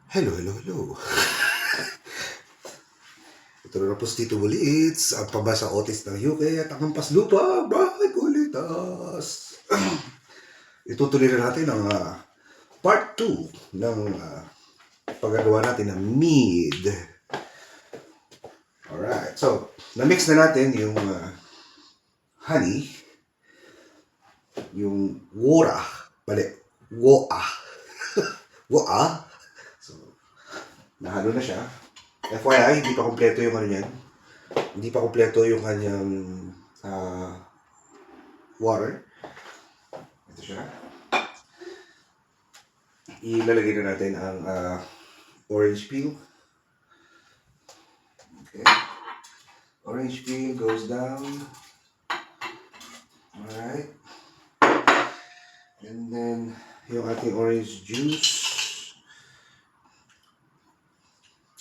Hello, hello, hello. Ito na po si Tito Bulits, ang pabasa otis ng UK at ang hampas lupa, bahay kulitas. Itutuloy na natin ang part 2 ng paggagawa natin ng mead. Alright, so, na-mix na natin yung honey, yung wora, woa. Woa. So, nahalo na siya. FYI, hindi pa kompleto yung ano niyan. Hindi pa kompleto yung kanyang water. Ito siya. Ilalagay na natin ang orange peel. Okay. Orange peel goes down. Alright. And then, yung ating orange juice.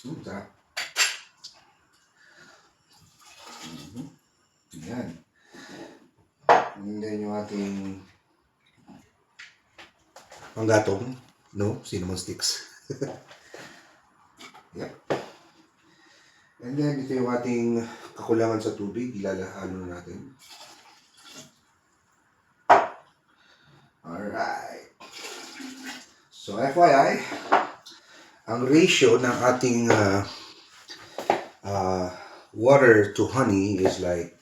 Sarap. Yan. And then yung ating panggatong, no? Cinnamon sticks. Yep. And then ito yung ating kakulangan sa tubig, ilalahalo na natin. Alright. So FYI, ang ratio ng ating water to honey is like,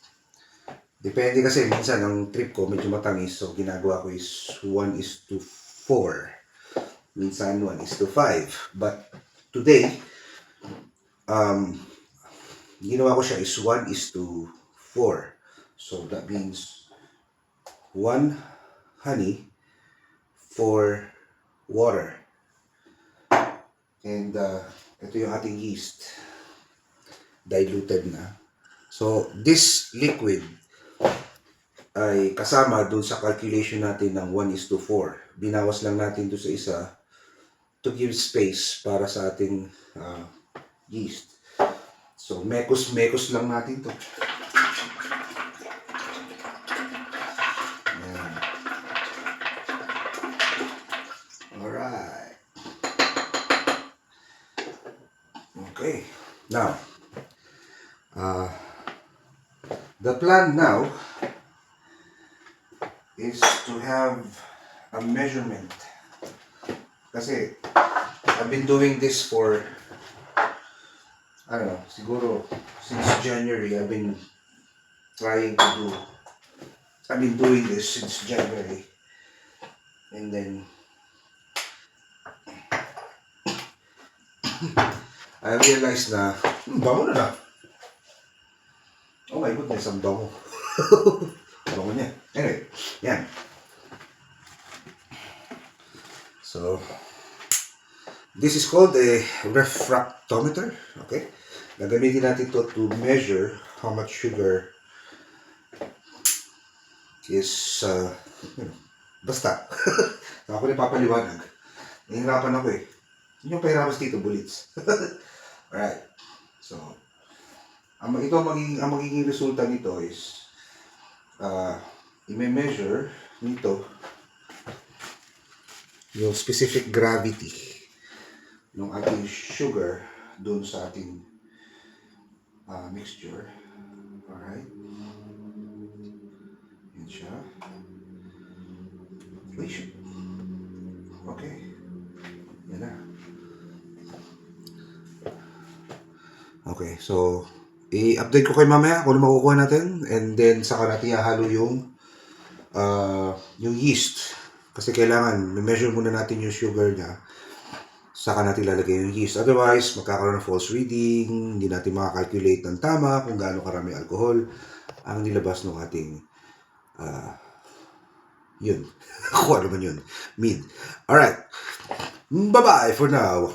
depende kasi minsan ang trip ko medyo matangis, so ginagawa ko is 1:4. Minsan 1:5. But today, ginawa ko siya is 1:4. So that means 1 honey, 4 water. And ito yung ating yeast. Diluted na. So, this liquid ay kasama dun sa calculation natin ng 1:4. Binawas lang natin dun sa isa to give space para sa ating yeast. So, mekos-mekos lang natin to. Ayan. Alright. Okay. Now, the plan now is to have a measurement. Kasi I've been doing this for, I don't know, siguro since January. I've been doing this since January. And then I realized na, bango na. Oh my goodness, ang bango. Bango niya. Anyway, yan. So, this is called a refractometer. Okay? Gagamitin natin to measure how much sugar is, basta. Ako na papaliwanag. Nahihirapan ako eh. Yun yung pahirapan si Tito Bulits. Alright. So, ang magiging resulta nito is i-measure nito yung specific gravity ng ating sugar doon sa ating mixture. Alright. Yan siya. Okay. Yan na. Okay, so i-update ko kayo mamaya kung ano makukuha natin, and then saka natin ihalo yung yeast. Kasi kailangan measure muna natin yung sugar niya, saka natin lalagay yung yeast. Otherwise, magkakaroon ng false reading, hindi natin makakalculate ng tama kung gaano karami alcohol ang nilabas ng ating yun. Kung ano man yun. Mead. Alright. Bye-bye for now.